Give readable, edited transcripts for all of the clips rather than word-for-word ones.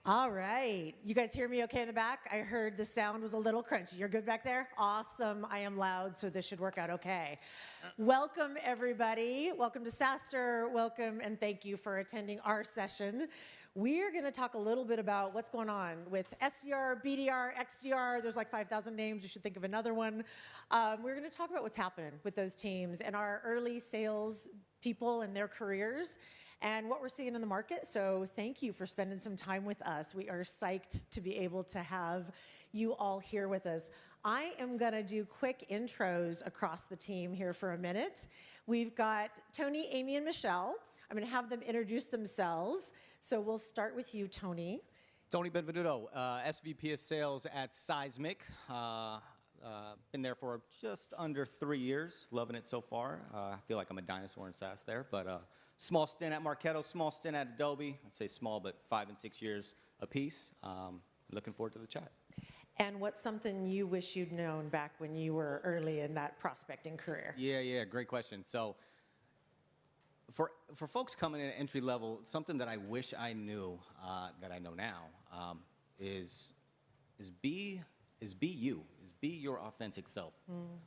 All right. You guys hear me okay in the back? I heard the sound was a little crunchy. You're good back there? Awesome. I am loud, so this should work out okay. Welcome, everybody. Welcome to SaaStr. Welcome, and thank you for attending our session. We're going to talk a little bit about what's going on with SDR, BDR, XDR. There's like 5,000 names. You should think of another one. We're going to talk about what's happening with those teams and our early sales people and their careers and what we're seeing in the market. So thank you for spending some time with us. We are psyched to be able to have you all here with us. I am going to do quick intros across the team here for a minute. We've got Tony, Amy, and Michelle. I'm going to have them introduce themselves. So we'll start with you, Tony. Tony Benvenuto, SVP of Sales at Seismic. Been there for just under 3 years. Loving it so far. I feel like I'm a dinosaur in SaaS there. But small stint at Marketo, small stint at Adobe. I'd say small, but 5 and 6 years apiece. Looking forward to the chat. And what's something you wish you'd known back when you were early in that prospecting career? Yeah, great question. So for folks coming in at entry level, something that I wish I knew that I know now is be you, be your authentic self,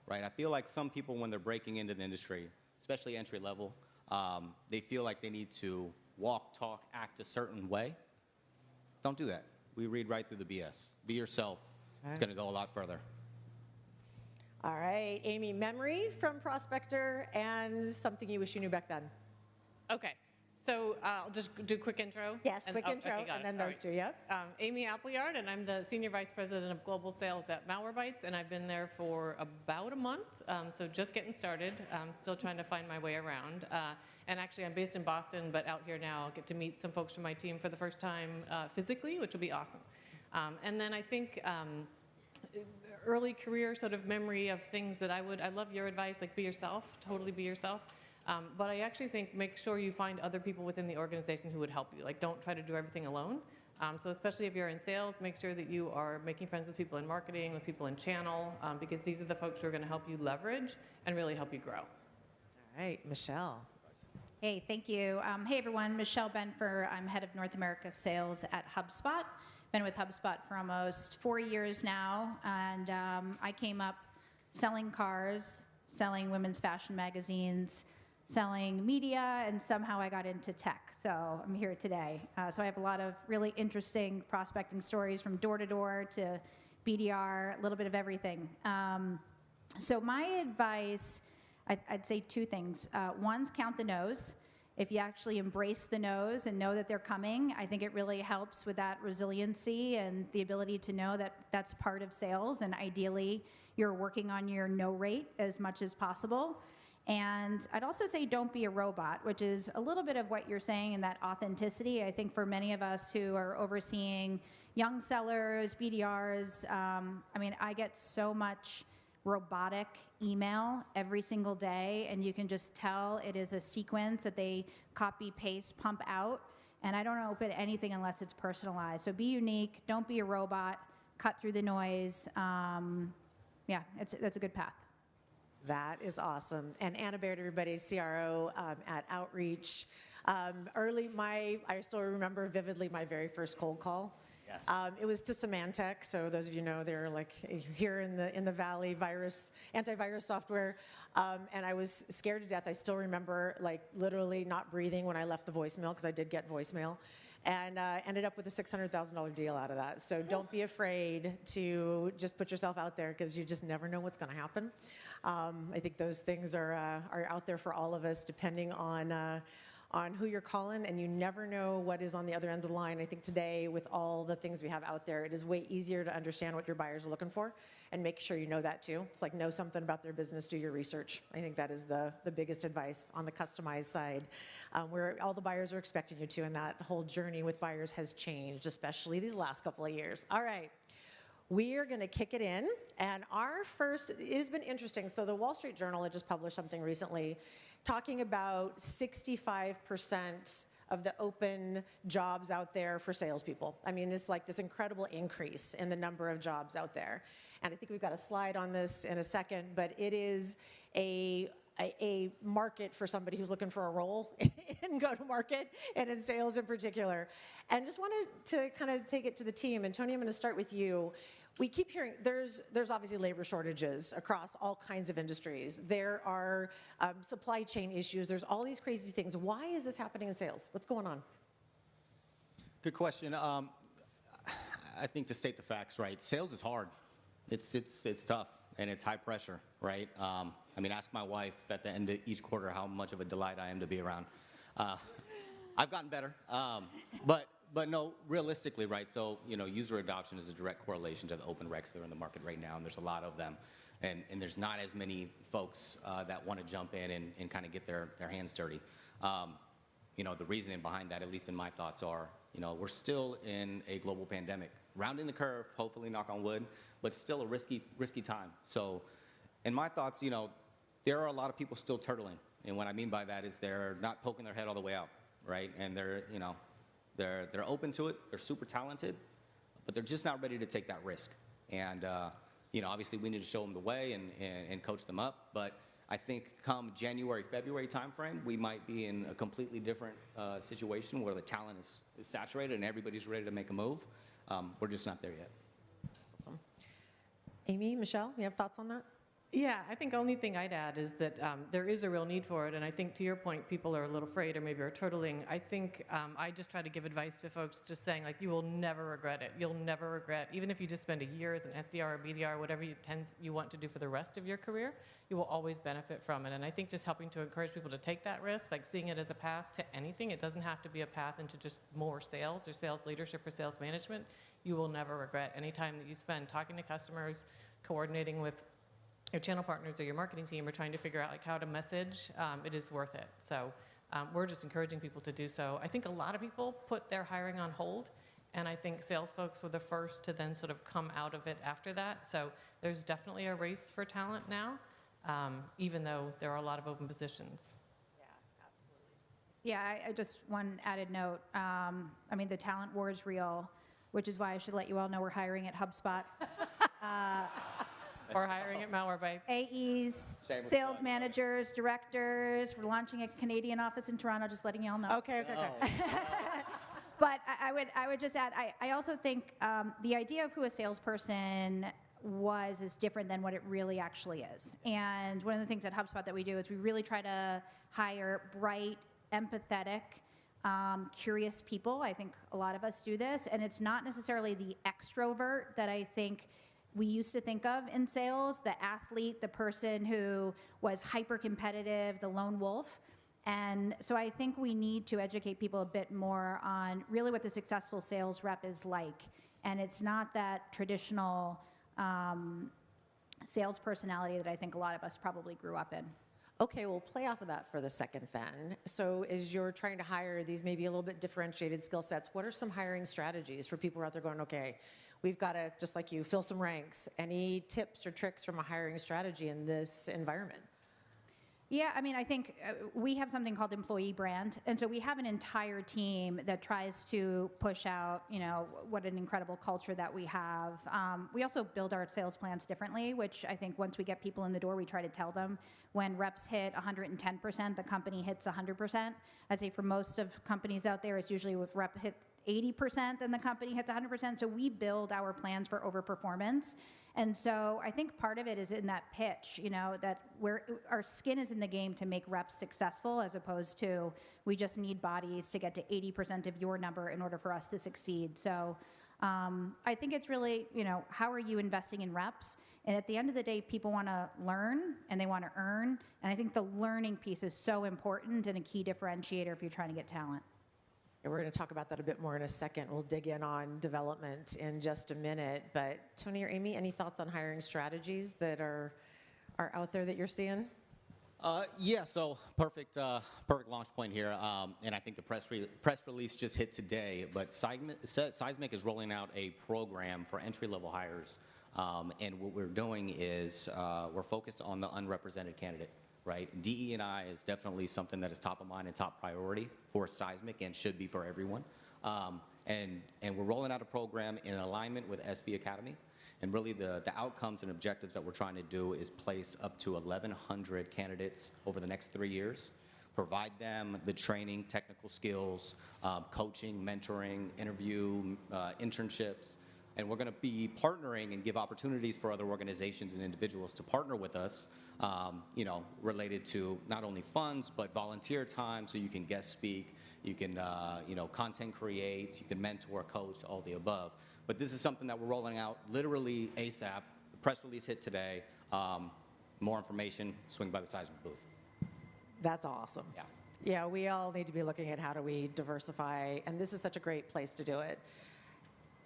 right? I feel like some people when they're breaking into the industry, especially entry level, they feel like they need to walk, talk, act a certain way. Don't do that. We read right through the BS. Be yourself. Right. It's going to go a lot further. All right, Amy, memory from Prospector and something you wish you knew back then. Okay, so I'll just do a quick intro. Yes, quick intro, okay, and then those two, yep. Amy Appleyard, and I'm the Senior Vice President of Global Sales at Malwarebytes, and I've been there for about a month, so just getting started. I'm still trying to find my way around. And actually, I'm based in Boston, but out here now, I'll get to meet some folks from my team for the first time physically, which will be awesome. And then I think early career sort of memory of things that I love your advice, like be yourself, totally be yourself. But I actually think make sure you find other people within the organization who would help you. Like, don't try to do everything alone. So especially if you're in sales, make sure that you are making friends with people in marketing, with people in channel, because these are the folks who are going to help you leverage and really help you grow. All right, Michelle. Hey, thank you. Hey, everyone. Michelle Benfer. I'm head of North America sales at HubSpot. Been with HubSpot for almost 4 years now, and I came up selling cars, selling women's fashion magazines, selling media, and somehow I got into tech. So I'm here today. So I have a lot of really interesting prospecting stories from door to door to BDR, a little bit of everything. So my advice, I'd say two things. One's count the no's. If you actually embrace the no's and know that they're coming, I think it really helps with that resiliency and the ability to know that that's part of sales, and ideally you're working on your no rate as much as possible. And I'd also say don't be a robot, which is a little bit of what you're saying in that authenticity. I think for many of us who are overseeing young sellers, BDRs, I mean, I get so much robotic email every single day, and you can just tell it is a sequence that they copy, paste, pump out, and I don't open anything unless it's personalized. So be unique, don't be a robot, cut through the noise. Yeah, that's a good path. That is awesome. And Anna Baird, everybody, CRO at Outreach. I still remember vividly my very first cold call. Yes. It was to Symantec, so those of you know they're like here in the Valley, antivirus software, and I was scared to death. I still remember like literally not breathing when I left the voicemail, because I did get voicemail, and ended up with a $600,000 deal out of that. So don't be afraid to just put yourself out there, because you just never know what's going to happen. I think those things are out there for all of us, depending on who you're calling, and you never know what is on the other end of the line. I think today, with all the things we have out there, it is way easier to understand what your buyers are looking for and make sure you know that too. It's like, know something about their business, do your research. I think that is the biggest advice on the customized side, where all the buyers are expecting you to, and that whole journey with buyers has changed, especially these last couple of years. All right. We are going to kick it in, and it has been interesting. So the Wall Street Journal had just published something recently talking about 65% of the open jobs out there for salespeople. I mean, it's like this incredible increase in the number of jobs out there. And I think we've got a slide on this in a second, but it is a market for somebody who's looking for a role in go-to-market and in sales in particular. And just wanted to kind of take it to the team. And Tony, I'm going to start with you. We keep hearing there's obviously labor shortages across all kinds of industries. There are supply chain issues. There's all these crazy things. Why is this happening in sales? What's going on? Good question. I think to state the facts, right? Sales is hard. It's tough and it's high pressure, right? I mean, ask my wife at the end of each quarter how much of a delight I am to be around. I've gotten better, but no, realistically, right? So user adoption is a direct correlation to the open recs that are in the market right now, and there's a lot of them, and there's not as many folks that want to jump in and kind of get their hands dirty. The reasoning behind that, at least in my thoughts, are we're still in a global pandemic, rounding the curve, hopefully, knock on wood, but still a risky time. So, in my thoughts, there are a lot of people still turtling, and what I mean by that is they're not poking their head all the way out, right? And they're open to it, they're super talented, but they're just not ready to take that risk. And obviously, we need to show them the way and coach them up, but I think come January, February timeframe, we might be in a completely different situation where the talent is saturated and everybody's ready to make a move. We're just not there yet. That's awesome. Amy, Michelle, you have thoughts on that? Yeah, I think only thing I'd add is that there is a real need for it, and I think to your point, people are a little afraid or maybe are turtling. I think I just try to give advice to folks just saying, like, you will never regret it. You'll never regret, even if you just spend a year as an SDR or BDR, whatever you want to do for the rest of your career, you will always benefit from it. And I think just helping to encourage people to take that risk, like seeing it as a path to anything, it doesn't have to be a path into just more sales or sales leadership or sales management. You will never regret any time that you spend talking to customers, coordinating with your channel partners or your marketing team are trying to figure out like how to message, it is worth it. So we're just encouraging people to do so. I think a lot of people put their hiring on hold, and I think sales folks were the first to then sort of come out of it after that. So there's definitely a race for talent now, even though there are a lot of open positions. Yeah, I just one added note. I mean, the talent war is real, which is why I should let you all know we're hiring at HubSpot. Or hiring at Malwarebytes. AEs, sales managers, directors. We're launching a Canadian office in Toronto, just letting you all know. Okay. But I would just add, I also think the idea of who a salesperson is different than what it really actually is. And one of the things at HubSpot that we do is we really try to hire bright, empathetic, curious people. I think a lot of us do this. And it's not necessarily the extrovert that I think we used to think of in sales, the athlete, the person who was hyper-competitive, the lone wolf. And so I think we need to educate people a bit more on really what the successful sales rep is like. And it's not that traditional sales personality that I think a lot of us probably grew up in. Okay, we'll play off of that for the second then. So as you're trying to hire these maybe a little bit differentiated skill sets, what are some hiring strategies for people who are out there going, okay, we've got to, just like you, fill some ranks. Any tips or tricks from a hiring strategy in this environment? Yeah, I mean, I think we have something called employee brand. And so we have an entire team that tries to push out, what an incredible culture that we have. We also build our sales plans differently, which I think once we get people in the door, we try to tell them when reps hit 110%, the company hits 100%. I'd say for most of companies out there, it's usually with rep hit 80%, then the company hits 100%. So we build our plans for overperformance. And so I think part of it is in that pitch, that our skin is in the game to make reps successful, as opposed to we just need bodies to get to 80% of your number in order for us to succeed. So I think it's really, how are you investing in reps? And at the end of the day, people want to learn and they want to earn. And I think the learning piece is so important and a key differentiator if you're trying to get talent. And we're going to talk about that a bit more in a second. We'll dig in on development in just a minute. But Tony or Amy, any thoughts on hiring strategies that are out there that you're seeing? Yeah, so perfect launch point here. And I think the press release just hit today. But Seismic is rolling out a program for entry-level hires. And what we're doing is we're focused on the unrepresented candidate. Right? DE&I is definitely something that is top of mind and top priority for Seismic and should be for everyone. And we're rolling out a program in alignment with SV Academy. And really the outcomes and objectives that we're trying to do is place up to 1,100 candidates over the next 3 years, provide them the training, technical skills, coaching, mentoring, interview, internships. And we're going to be partnering and give opportunities for other organizations and individuals to partner with us, related to not only funds, but volunteer time, so you can guest speak, you can, content create, you can mentor, coach, all the above. But this is something that we're rolling out literally ASAP. The press release hit today. More information, swing by the Seismic booth. That's awesome. Yeah. Yeah, we all need to be looking at how do we diversify, and this is such a great place to do it.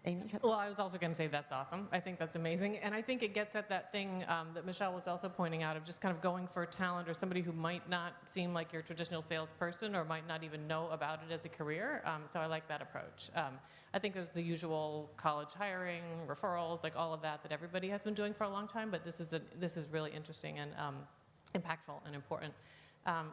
Amy? Well, I was also going to say that's awesome. I think that's amazing. And I think it gets at that thing that Michelle was also pointing out of just kind of going for talent or somebody who might not seem like your traditional salesperson or might not even know about it as a career. So I like that approach. I think there's the usual college hiring, referrals, like all of that everybody has been doing for a long time, but this is really interesting and impactful and important.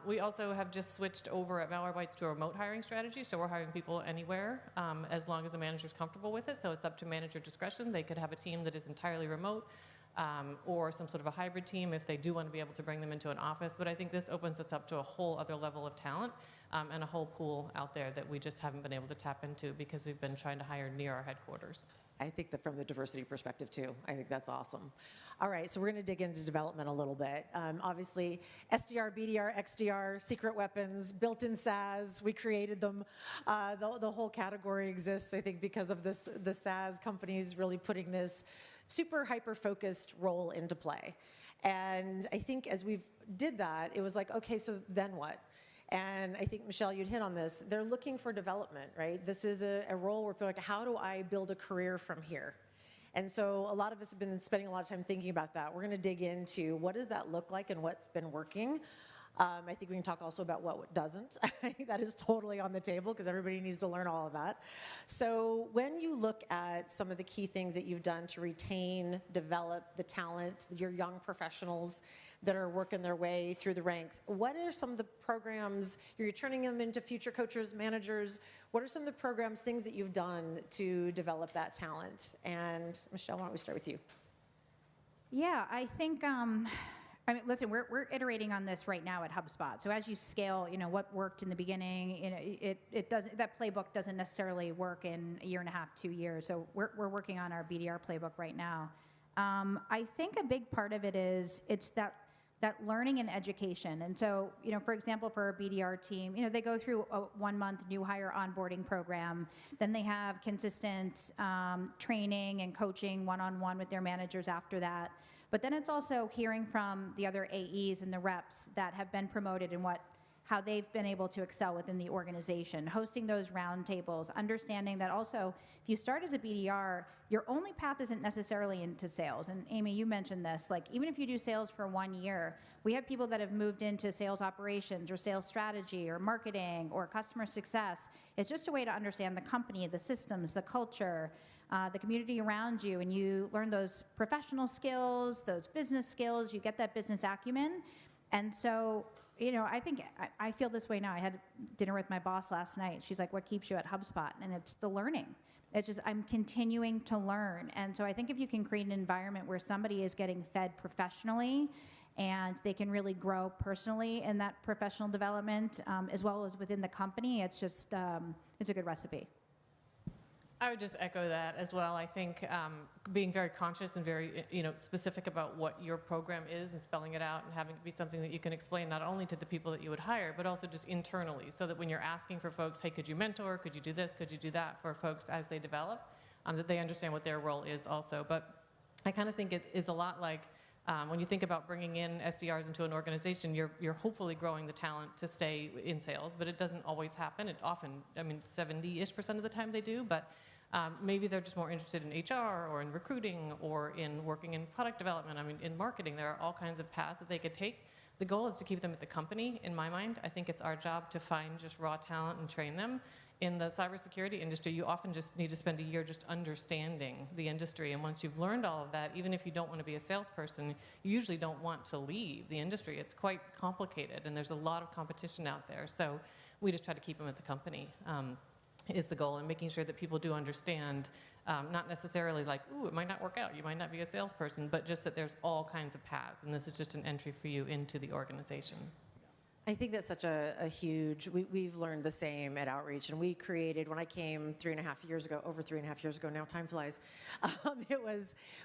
We also have just switched over at Malwarebytes to a remote hiring strategy, so we're hiring people anywhere as long as the manager's comfortable with it, so it's up to manager discretion. They could have a team that is entirely remote or some sort of a hybrid team if they do want to be able to bring them into an office, but I think this opens us up to a whole other level of talent and a whole pool out there that we just haven't been able to tap into because we've been trying to hire near our headquarters. I think that from the diversity perspective too, I think that's awesome. All right, so we're going to dig into development a little bit. Obviously, SDR, BDR, XDR, secret weapons, built-in SaaS, we created them. The whole category exists, I think, because of this, the SaaS companies really putting this super hyper-focused role into play. And I think as we did that, it was like, okay, so then what? And I think, Michelle, you'd hit on this. They're looking for development, right? This is a role where people are like, how do I build a career from here? And so a lot of us have been spending a lot of time thinking about that. We're going to dig into what does that look like and what's been working. I think we can talk also about what doesn't. I think that is totally on the table because everybody needs to learn all of that. So when you look at some of the key things that you've done to retain, develop the talent, your young professionals that are working their way through the ranks, what are some of the programs, you're turning them into future coaches, managers, what are some of the programs, things that you've done to develop that talent? And Michelle, why don't we start with you? Yeah, I think, listen, we're iterating on this right now at HubSpot. So as you scale, what worked in the beginning, it doesn't, that playbook doesn't necessarily work in a year and a half, 2 years. So we're working on our BDR playbook right now. I think a big part of it is it's that learning and education. And so, for example, for a BDR team, they go through a 1-month new hire onboarding program. Then they have consistent training and coaching one-on-one with their managers after that. But then it's also hearing from the other AEs and the reps that have been promoted and how they've been able to excel within the organization, hosting those roundtables, understanding that also if you start as a BDR, your only path isn't necessarily into sales. And Amy, you mentioned this, like even if you do sales for 1 year, we have people that have moved into sales operations or sales strategy or marketing or customer success. It's just a way to understand the company, the systems, the culture, the community around you, and you learn those professional skills, those business skills, you get that business acumen. And so, I think I feel this way now. I had dinner with my boss last night. She's like, what keeps you at HubSpot? And it's the learning. It's just, I'm continuing to learn. And so I think if you can create an environment where somebody is getting fed professionally and they can really grow personally in that professional development, as well as within the company, it's just, it's a good recipe. I would just echo that as well. I think being very conscious and very specific about what your program is and spelling it out and having it be something that you can explain not only to the people that you would hire, but also just internally, so that when you're asking for folks, hey, could you mentor, could you do this, could you do that for folks as they develop, that they understand what their role is also. But I kind of think it is a lot like when you think about bringing in SDRs into an organization, you're hopefully growing the talent to stay in sales, but it doesn't always happen. It often, 70-ish% of the time they do, but maybe they're just more interested in HR or in recruiting or in working in product development. In marketing, there are all kinds of paths that they could take. The goal is to keep them at the company, in my mind. I think it's our job to find just raw talent and train them. In the cybersecurity industry, you often just need to spend a year just understanding the industry. And once you've learned all of that, even if you don't want to be a salesperson, you usually don't want to leave the industry. It's quite complicated, and there's a lot of competition out there. So we just try to keep them at the company. is the goal, and making sure that people do understand, not necessarily like, ooh, it might not work out, you might not be a salesperson, but just that there's all kinds of paths, and this is just an entry for you into the organization. I think that's such a huge, we've learned the same at Outreach, and we created, when I came 3.5 years ago, over 3.5 years ago now, time flies,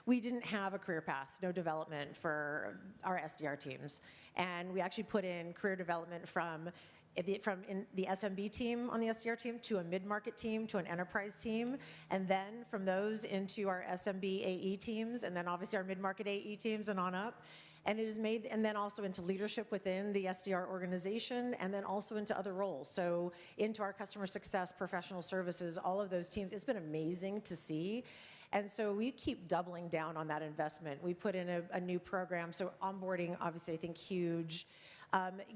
we didn't have a career path, no development for our SDR teams. And we actually put in career development from in the SMB team on the SDR team to a mid-market team to an enterprise team, and then from those into our SMB AE teams, and then obviously our mid-market AE teams and on up. And it is made, and then also into leadership within the SDR organization, and then also into other roles. So into our customer success, professional services, all of those teams. It's been amazing to see. And so we keep doubling down on that investment. We put in a new program. So onboarding, obviously, I think huge.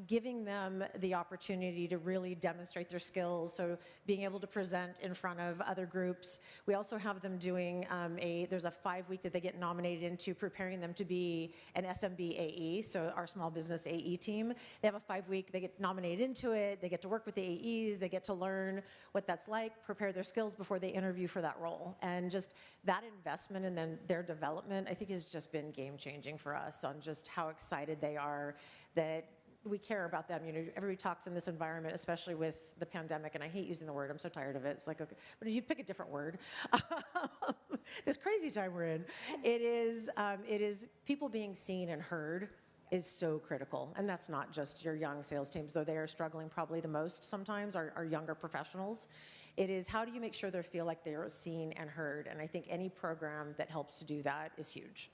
Giving them the opportunity to really demonstrate their skills, so being able to present in front of other groups. We also have them doing there's a 5-week that they get nominated into, preparing them to be an SMB AE, so our small business AE team. They have a 5-week, they get nominated into it, they get to work with the AEs, they get to learn what that's like, prepare their skills before they interview for that role. And just that investment and then their development, I think has just been game-changing for us on just how excited they are that we care about them. You know, everybody talks in this environment, especially with the pandemic, and I hate using the word, I'm so tired of it. It's like, okay, but if you pick a different word, this crazy time we're in, it is people being seen and heard is so critical. And that's not just your young sales teams, though they are struggling probably the most sometimes, our younger professionals. It is, how do you make sure they feel like they're seen and heard? And I think any program that helps to do that is huge.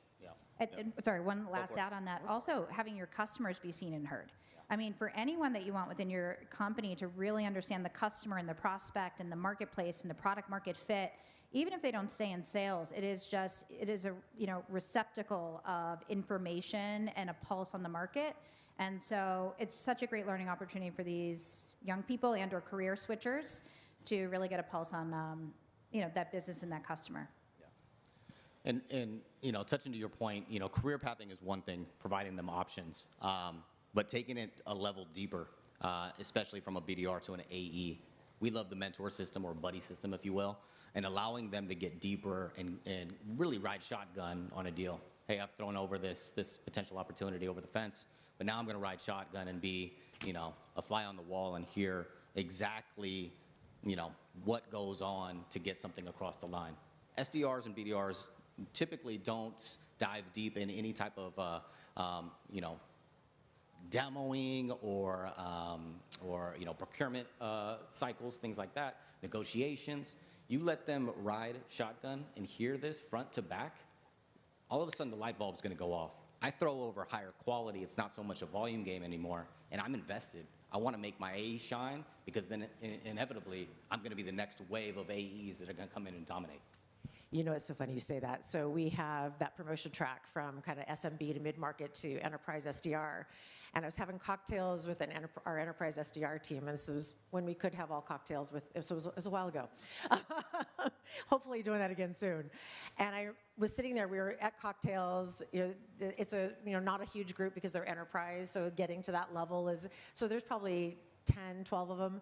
Sorry, one last add on that. Also, having your customers be seen and heard. I mean, for anyone that you want within your company to really understand the customer and the prospect and the marketplace and the product market fit, even if they don't stay in sales, it is a receptacle of information and a pulse on the market. And so it's such a great learning opportunity for these young people and or career switchers to really get a pulse on that business and that customer. And touching to your point, career pathing is one thing, providing them options, but taking it a level deeper, especially from a BDR to an AE. We love the mentor system or buddy system, if you will, and allowing them to get deeper and really ride shotgun on a deal. Hey, I've thrown over this potential opportunity over the fence, but now I'm going to ride shotgun and be, a fly on the wall and hear exactly, what goes on to get something across the line. SDRs and BDRs typically don't dive deep in any type of, demoing or procurement cycles, things like that, negotiations. You let them ride shotgun and hear this front to back, all of a sudden the light bulb's going to go off. I throw over higher quality. It's not so much a volume game anymore, and I'm invested. I want to make my AE shine because then inevitably I'm going to be the next wave of AEs that are going to come in and dominate. It's so funny you say that. So we have that promotion track from kind of SMB to mid-market to enterprise SDR. And I was having cocktails with our enterprise SDR team, and this was when we could have all cocktails so it was a while ago. Hopefully doing that again soon. And I was sitting there, we were at cocktails, it's not a huge group because they're enterprise, so getting to that level so there's probably 10, 12 of them.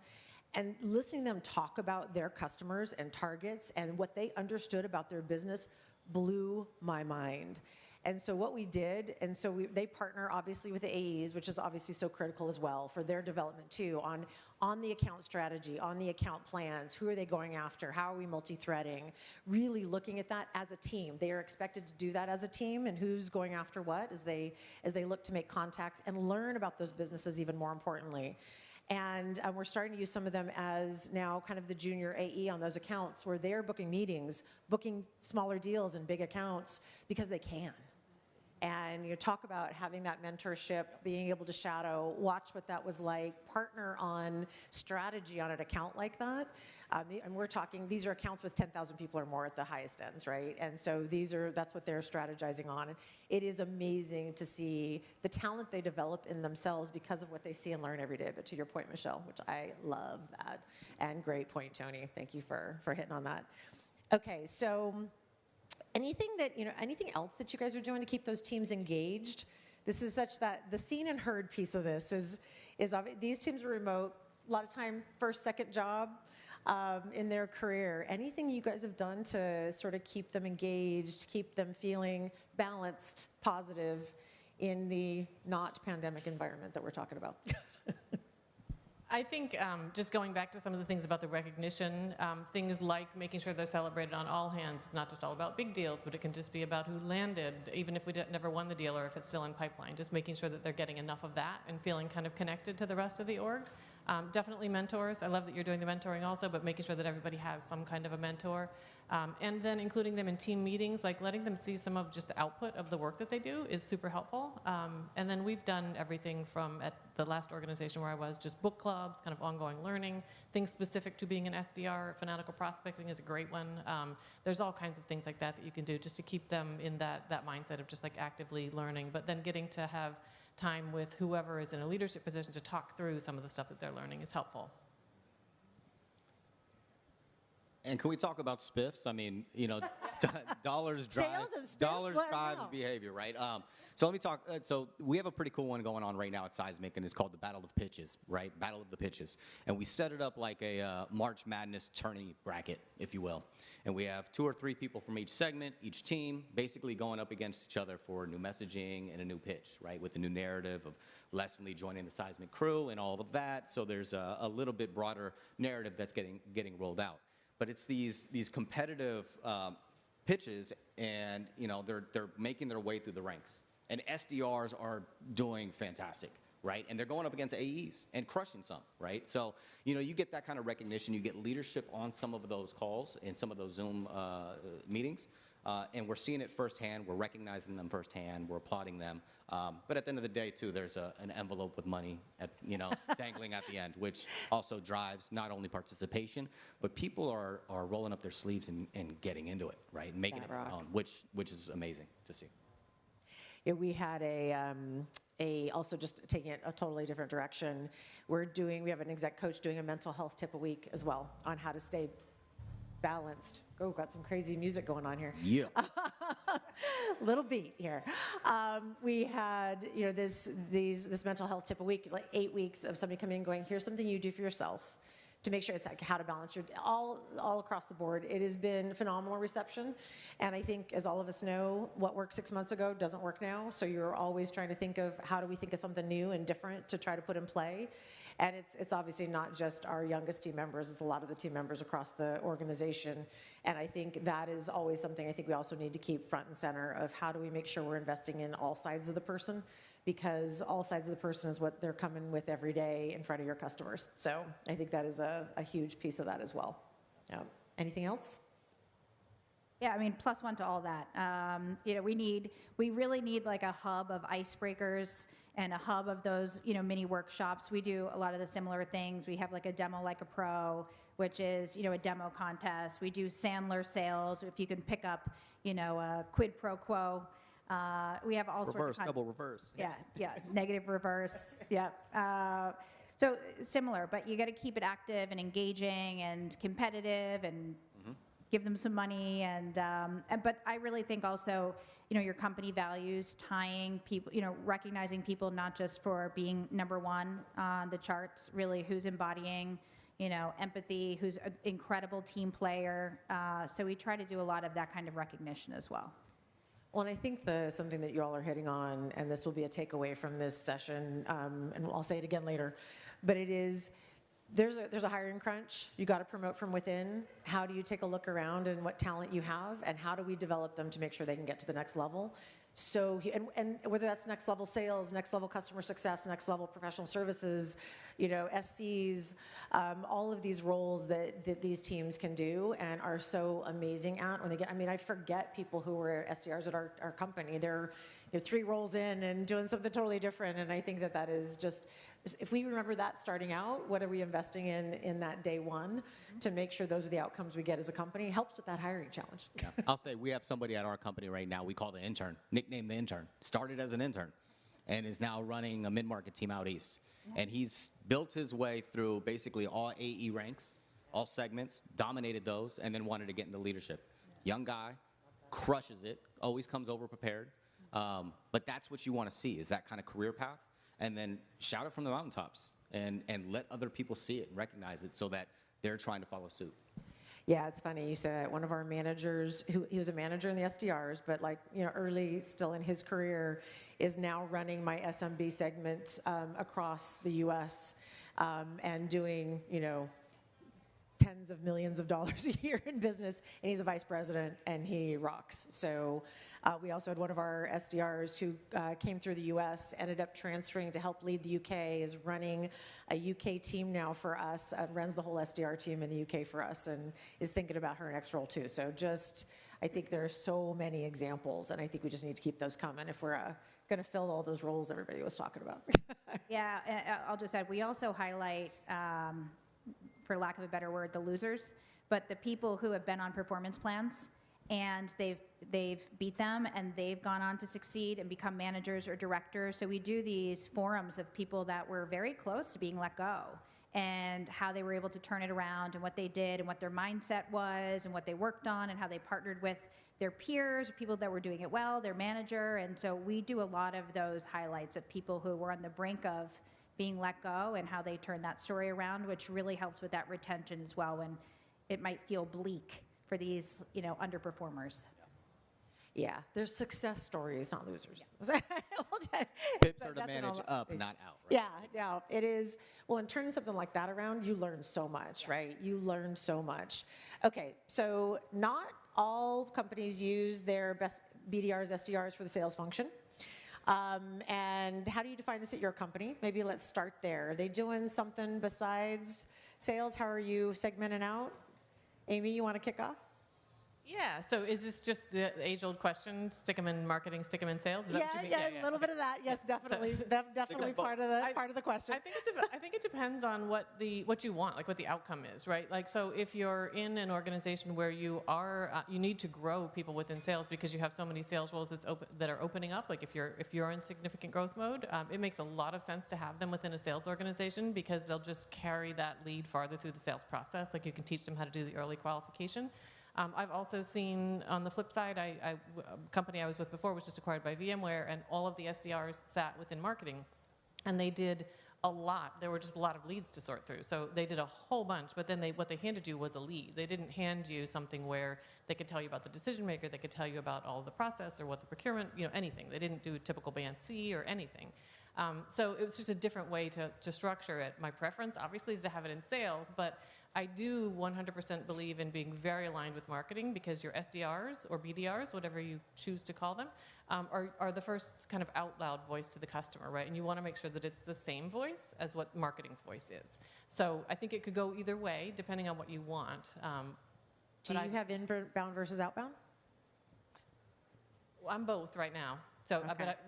And listening to them talk about their customers and targets and what they understood about their business blew my mind. And so what we did, they partner obviously with the AEs, which is obviously so critical as well for their development too, on the account strategy, on the account plans, who are they going after, how are we multi-threading, really looking at that as a team. They are expected to do that as a team, and who's going after what as they look to make contacts and learn about those businesses even more importantly. And we're starting to use some of them as now kind of the junior AE on those accounts where they're booking meetings, booking smaller deals and big accounts because they can. And you talk about having that mentorship, being able to shadow, watch what that was like, partner on strategy on an account like that. And we're talking, these are accounts with 10,000 people or more at the highest ends, right? And so that's what they're strategizing on. And it is amazing to see the talent they develop in themselves because of what they see and learn every day. But to your point, Michelle, which I love that. And great point, Tony. Thank you for hitting on that. Okay, so anything else that you guys are doing to keep those teams engaged? This is such that the seen and heard piece of this is these teams are remote, a lot of time, first, second job. in their career. Anything you guys have done to sort of keep them engaged, keep them feeling balanced, positive in the not pandemic environment that we're talking about? I think just going back to some of the things about the recognition, things like making sure they're celebrated on all hands. It's not just all about big deals, but it can just be about who landed, even if we never won the deal or if it's still in pipeline. Just making sure that they're getting enough of that and feeling kind of connected to the rest of the org. Definitely mentors. I love that you're doing the mentoring also, but making sure that everybody has some kind of a mentor. And then including them in team meetings, like letting them see some of just the output of the work that they do is super helpful. And then we've done everything from at the last organization where I was, just book clubs, kind of ongoing learning, things specific to being an SDR. Fanatical prospecting is a great one. There's all kinds of things like that that you can do just to keep them in that mindset of just like actively learning, but then getting to have time with whoever is in a leadership position to talk through some of the stuff that they're learning is helpful. And can we talk about spiffs? I mean, you know, dollars Sales and spiffs? What drives now? behavior, right? So let me talk. So we have a pretty cool one going on right now at Seismic, and it's called the Battle of Pitches, right? Battle of the Pitches. And we set it up like a March Madness tourney bracket, if you will. And we have 2 or 3 people from each segment, each team, basically going up against each other for new messaging and a new pitch, right? With the new narrative of Leslie Lee joining the Seismic crew and all of that. So there's a little bit broader narrative that's getting rolled out. But it's these competitive pitches, and you know they're making their way through the ranks. And SDRs are doing fantastic, right? And they're going up against AEs and crushing some, right? So you know you get that kind of recognition. You get leadership on some of those calls and some of those Zoom meetings, and we're seeing it firsthand. We're recognizing them firsthand. We're applauding them. But at the end of the day, too, there's an envelope with money, dangling at the end, which also drives not only participation, but people are rolling up their sleeves and getting into it, right? And making That it their own, rocks. which is amazing to see. Yeah, we had also just taking it a totally different direction. We have an exec coach doing a mental health tip a week as well on how to stay balanced. Oh, got some crazy music going on here. Yeah. Little beat here. We had, this mental health tip a week, like 8 weeks of somebody coming in going, here's something you do for yourself to make sure it's like how to balance your, all across the board. It has been phenomenal reception. And I think, as all of us know, what worked 6 months ago doesn't work now. So you're always trying to think of how do we think of something new and different to try to put in play. And it's obviously not just our youngest team members, it's a lot of the team members across the organization. And I think that is always something I think we also need to keep front and center of how do we make sure we're investing in all sides of the person, because all sides of the person is what they're coming with every day in front of your customers. So I think that is a huge piece of that as well. Anything else? Yeah, I mean, +1 to all that. We really need like a hub of icebreakers and a hub of those, mini workshops. We do a lot of the similar things. We have like a demo like a pro, which is, a demo contest. We do Sandler sales. If you can pick up, a quid pro quo. We have all sorts of double reverse. Yeah, negative reverse. Yeah. So similar, but you got to keep it active and engaging and competitive and give them some money. But I really think also, your company values tying people, recognizing people not just for being number one on the charts, really who's embodying, empathy, who's an incredible team player. So we try to do a lot of that kind of recognition as well. Well, and I think something that you all are hitting on, and this will be a takeaway from this session, and I'll say it again later, but it is, there's a hiring crunch. You got to promote from within. How do you take a look around and what talent you have, and how do we develop them to make sure they can get to the next level? So, and whether that's next level sales, next level customer success, next level professional services, SCs, all of these roles that these teams can do and are so amazing at when they get, I forget people who were SDRs at our company. They're 3 roles in and doing something totally different. And I think that is just, if we remember that starting out, what are we investing in that day one to make sure those are the outcomes we get as a company? Helps with that hiring challenge. Yeah. I'll say we have somebody at our company right now we call the intern, nicknamed the intern. Started as an intern and is now running a mid-market team out east. And he's built his way through basically all AE ranks, all segments, dominated those, and then wanted to get into leadership. Young guy, crushes it, always comes over prepared. But that's what you want to see, is that kind of career path. And then shout it from the mountaintops and let other people see it and recognize it so that they're trying to follow suit. Yeah, it's funny. You said one of our managers, he was a manager in the SDRs, but like, early still in his career, is now running my SMB segment across the U.S. And doing, tens of millions of dollars a year in business, and he's a vice president, and he rocks. So we also had one of our SDRs who came through the US, ended up transferring to help lead the UK, is running a UK team now for us, runs the whole SDR team in the UK for us, and is thinking about her next role too. So I think there are so many examples, and I think we just need to keep those coming if we're going to fill all those roles everybody was talking about. Yeah, I'll just add, we also highlight, for lack of a better word, the losers, but the people who have been on performance plans and they've beat them and they've gone on to succeed and become managers or directors. So we do these forums of people that were very close to being let go and how they were able to turn it around and what they did and what their mindset was and what they worked on and how they partnered with their peers, people that were doing it well, their manager. And so we do a lot of those highlights of people who were on the brink of being let go and how they turned that story around, which really helps with that retention as well when it might feel bleak for these, underperformers. Yeah, there's success stories, not losers. Pips are to manage up, not out. Right? Yeah, it is. Well, in turning something like that around, you learn so much, right? You learn so much. Okay, so not all companies use their best BDRs, SDRs for the sales function. And how do you define this at your company? Maybe let's start there. Are they doing something besides sales? How are you segmenting out? Amy, you want to kick off? Yeah, so is this just the age-old question, stick them in marketing, stick them in sales? Is that what you mean? A little bit of that. Yes, definitely. Definitely part of the question. I think it depends on what you want, like what the outcome is, right? Like, so if you're in an organization where you need to grow people within sales because you have so many sales roles that are opening up, like if you're in significant growth mode, it makes a lot of sense to have them within a sales organization because they'll just carry that lead farther through the sales process. Like you can teach them how to do the early qualification. I've also seen, on the flip side, a company I was with before was just acquired by VMware, and all of the SDRs sat within marketing, and they did a lot. There were just a lot of leads to sort through. So they did a whole bunch, but then what they handed you was a lead. They didn't hand you something where they could tell you about the decision maker, they could tell you about all of the process or what the procurement, anything. They didn't do typical band C or anything. So it was just a different way to structure it. My preference, obviously, is to have it in sales, but I do 100% believe in being very aligned with marketing because your SDRs or BDRs, whatever you choose to call them, are the first kind of out loud voice to the customer, right? And you want to make sure that it's the same voice as what marketing's voice is. So I think it could go either way, depending on what you want. Do you have inbound versus outbound? I'm both right now. So, Okay. but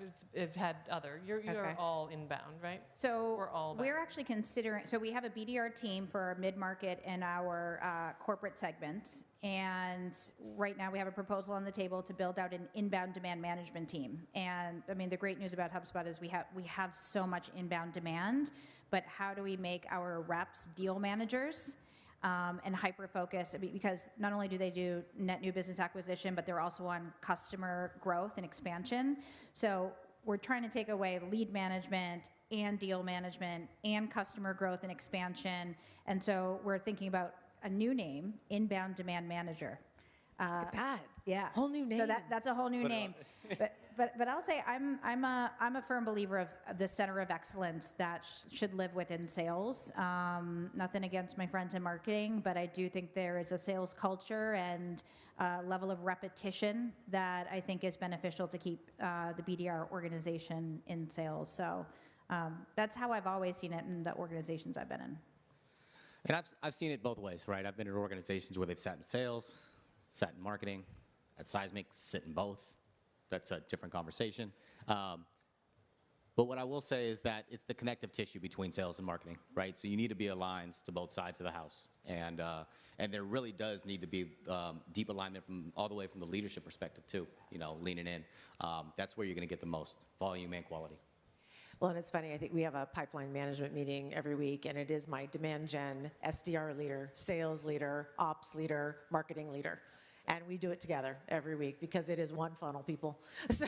I've had other. You're Okay. all inbound, right? So we're actually considering, so we have a BDR team for our mid-market and our corporate segments. And right now we have a proposal on the table to build out an inbound demand management team. And I mean, the great news about HubSpot is we have so much inbound demand, but how do we make our reps deal managers? And hyper-focus, because not only do they do net new business acquisition, but they're also on customer growth and expansion. So we're trying to take away lead management and deal management and customer growth and expansion. And so we're thinking about a new name, Inbound Demand Manager. Look at that. Yeah. Whole new name. So that's a whole new name. But I'll say I'm a firm believer of the center of excellence that should live within sales. Nothing against my friends in marketing, but I do think there is a sales culture and level of repetition that I think is beneficial to keep the BDR organization in sales. So that's how I've always seen it in the organizations I've been in. And I've seen it both ways, right? I've been in organizations where they've sat in sales, sat in marketing. At Seismic, sit in both. That's a different conversation. But what I will say is that it's the connective tissue between sales and marketing, right? So you need to be aligned to both sides of the house. And there really does need to be deep alignment from all the way from the leadership perspective too, leaning in. That's where you're going to get the most volume and quality. Well, and it's funny, I think we have a pipeline management meeting every week, and it is my demand gen, SDR leader, sales leader, ops leader, marketing leader. And we do it together every week because it is one funnel, people. So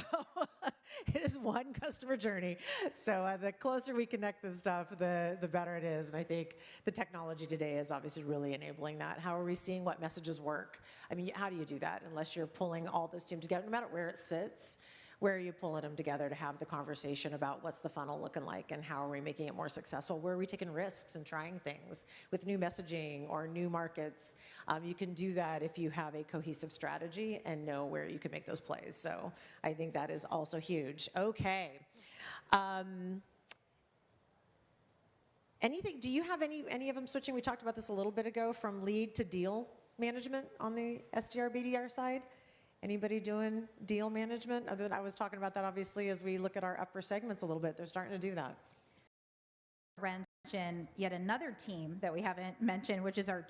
It is one customer journey. So the closer we connect this stuff, the better it is. And I think the technology today is obviously really enabling that. How are we seeing what messages work? I mean, how do you do that unless you're pulling all those teams together, no matter where it sits? Where are you pulling them together to have the conversation about what's the funnel looking like and how are we making it more successful? Where are we taking risks and trying things with new messaging or new markets? You can do that if you have a cohesive strategy and know where you can make those plays. So I think that is also huge. Okay. Anything, do you have any of them switching? We talked about this a little bit ago, from lead to deal management on the SDR, BDR side. Anybody doing deal management? Other than I was talking about that, obviously, as we look at our upper segments a little bit, they're starting to do that. Mention yet another team that we haven't mentioned, which is our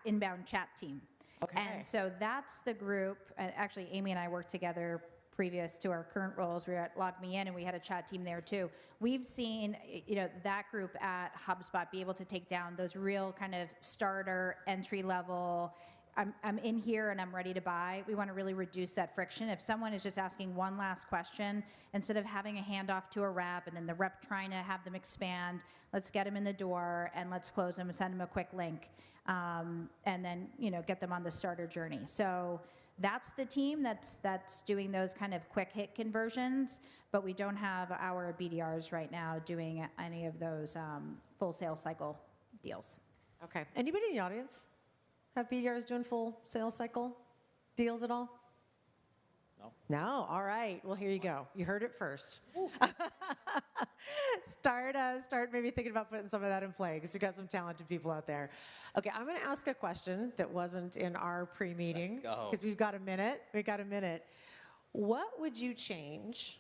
inbound chat team. Okay. And so that's the group, and actually Amy and I worked together previous to our current roles. We were at Log Me In, and we had a chat team there too. We've seen, that group at HubSpot be able to take down those real kind of starter, entry level, I'm in here and I'm ready to buy. We want to really reduce that friction. If someone is just asking one last question, instead of having a handoff to a rep and then the rep trying to have them expand, let's get them in the door and let's close them and send them a quick link, and then get them on the starter journey. So that's the team that's doing those kind of quick hit conversions, but we don't have our BDRs right now doing any of those full sales cycle deals. Okay. Anybody in the audience have BDRs doing full sales cycle deals at all? No. No? All right. Well, here you go. You heard it first. Start maybe thinking about putting some of that in play, because we've got some talented people out there. Okay, I'm going to ask a question that wasn't in our pre-meeting, because we've got a minute. What would you change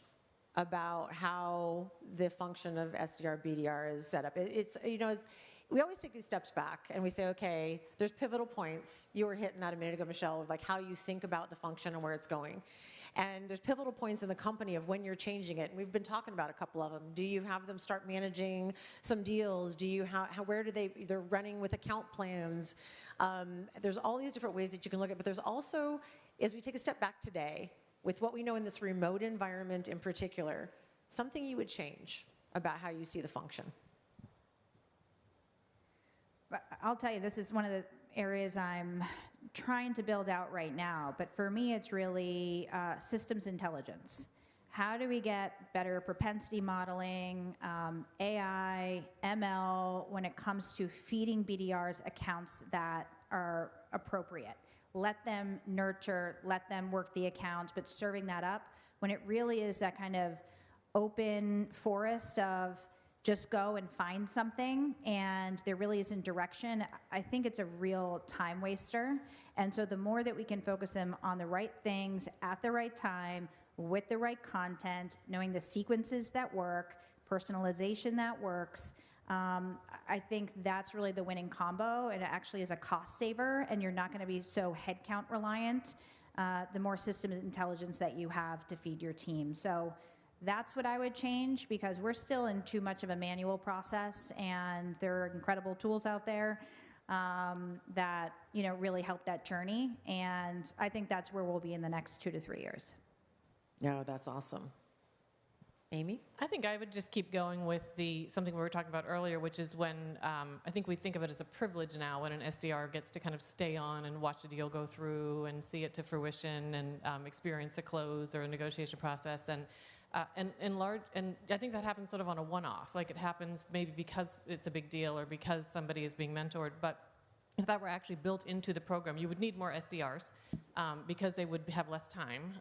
about how the function of SDR, BDR is set up? We always take these steps back and we say, okay, there's pivotal points. You were hitting that a minute ago, Michelle, of like how you think about the function and where it's going. And there's pivotal points in the company of when you're changing it. And we've been talking about a couple of them. Do you have them start managing some deals? Do you where do they're running with account plans? There's all these different ways that you can look at, but there's also, as we take a step back today, with what we know in this remote environment in particular, something you would change about how you see the function. I'll tell you, this is one of the areas I'm trying to build out right now. But for me, it's really systems intelligence. How do we get better propensity modeling, AI, ML, when it comes to feeding BDRs accounts that are appropriate? Let them nurture, let them work the accounts, but serving that up when it really is that kind of open forest of just go and find something, and there really isn't direction. I think it's a real time waster. And so the more that we can focus them on the right things at the right time, with the right content, knowing the sequences that work, personalization that works, I think that's really the winning combo, and it actually is a cost saver, and you're not going to be so headcount reliant, the more systems intelligence that you have to feed your team. So that's what I would change, because we're still in too much of a manual process, and there are incredible tools out there that really help that journey. And I think that's where we'll be in the next 2 to 3 years. No, that's awesome. Amy? I think I would just keep going with something we were talking about earlier, which is when I think we think of it as a privilege now when an SDR gets to kind of stay on and watch a deal go through and see it to fruition and experience a close or a negotiation process. And I think that happens sort of on a one-off. Like it happens maybe because it's a big deal or because somebody is being mentored. But if that were actually built into the program, you would need more SDRs because they would have less time.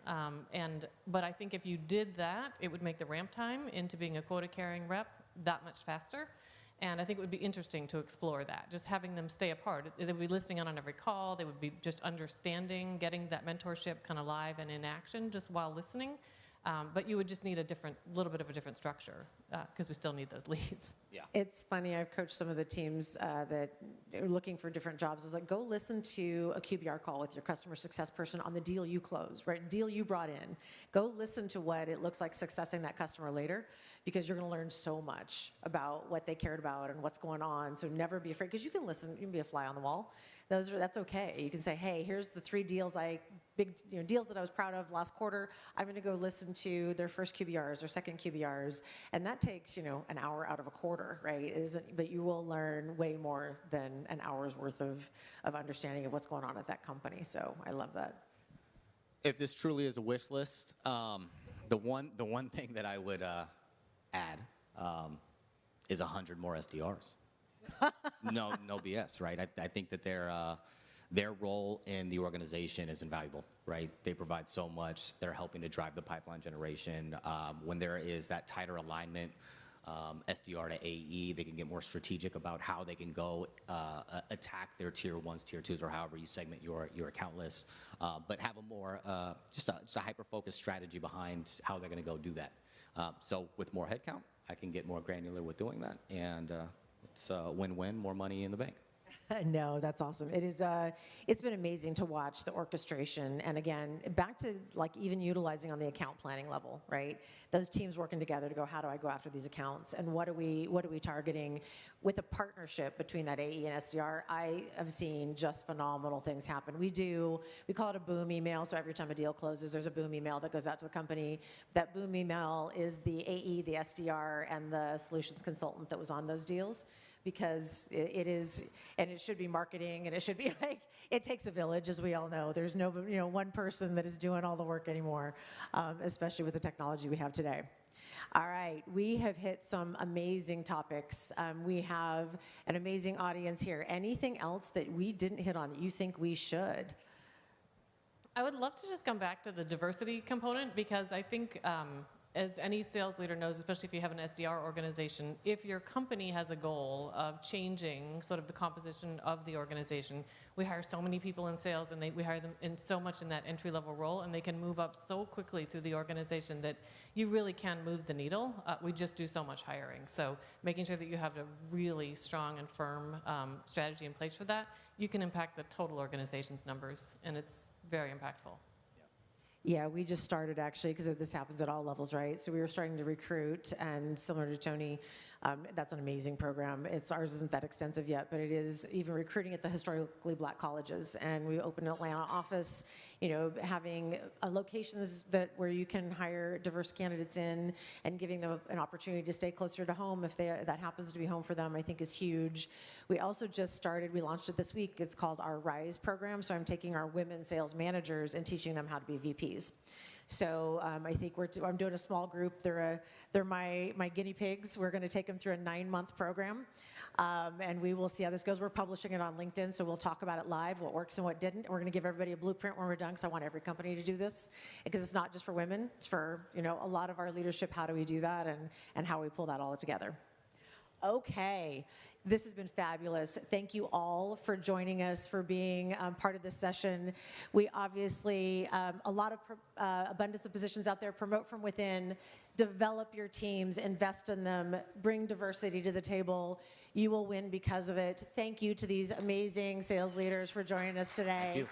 But I think if you did that, it would make the ramp time into being a quota-carrying rep that much faster. And I think it would be interesting to explore that, just having them stay apart. They would be listening on every call. They would be just understanding, getting that mentorship kind of live and in action just while listening. But you would just need a little bit of a different structure. because we still need those leads. Yeah. It's funny, I've coached some of the teams that are looking for different jobs. I was like, go listen to a QBR call with your customer success person on the deal you closed, right? Deal you brought in. Go listen to what it looks like successing that customer later, because you're going to learn so much about what they cared about and what's going on. So never be afraid, because you can listen, you can be a fly on the wall. That's okay. You can say, hey, here's the 3 deals deals that I was proud of last quarter. I'm going to go listen to their first QBRs or second QBRs, and that takes an hour out of a quarter, right? But you will learn way more than an hour's worth of understanding of what's going on at that company. So I love that. If this truly is a wish list, the one thing that I would add is 100 more SDRs. No BS, right? I think that their role in the organization is invaluable, right? They provide so much. They're helping to drive the pipeline generation. When there is that tighter alignment, SDR to AE, they can get more strategic about how they can go attack their tier 1s, tier 2s, or however you segment your account list, but have a more just a hyper-focused strategy behind how they're going to go do that. So with more headcount, I can get more granular with doing that, and it's a win-win, more money in the bank. No, that's awesome. It's been amazing to watch the orchestration, and again, back to like even utilizing on the account planning level, right? Those teams working together to go, how do I go after these accounts, and what are we targeting with a partnership between that AE and SDR? I have seen just phenomenal things happen. We call it a boom email. So every time a deal closes, there's a boom email that goes out to the company. That boom email is the AE, the SDR, and the solutions consultant that was on those deals. Because it is, and it should be marketing, and it should be like, it takes a village, as we all know. There's no, one person that is doing all the work anymore, especially with the technology we have today. All right, we have hit some amazing topics. We have an amazing audience here. Anything else that we didn't hit on that you think we should? I would love to just come back to the diversity component, because I think as any sales leader knows, especially if you have an SDR organization, if your company has a goal of changing sort of the composition of the organization, we hire so many people in sales, and we hire them in so much in that entry-level role, and they can move up so quickly through the organization that you really can move the needle. We just do so much hiring. So making sure that you have a really strong and firm strategy in place for that, you can impact the total organization's numbers, and it's very impactful. Yeah, we just started actually, because this happens at all levels, right? So we were starting to recruit, and similar to Tony, that's an amazing program. Ours isn't that extensive yet, but it is even recruiting at the historically black colleges. And we opened an Atlanta office, having locations where you can hire diverse candidates in, and giving them an opportunity to stay closer to home if that happens to be home for them, I think is huge. We also just started, we launched it this week. It's called our RISE program. So I'm taking our women sales managers and teaching them how to be VPs. So I think I'm doing a small group. They're my guinea pigs. We're going to take them through a 9-month program, and we will see how this goes. We're publishing it on LinkedIn, so we'll talk about it live, what works and what didn't. And we're going to give everybody a blueprint when we're done, because I want every company to do this, because it's not just for women. It's for a lot of our leadership. How do we do that, and how we pull that all together? Okay. This has been fabulous. Thank you all for joining us, for being part of this session. We obviously, a lot of abundance of positions out there. Promote from within, develop your teams, invest in them, bring diversity to the table. You will win because of it. Thank you to these amazing sales leaders for joining us today. Thank you.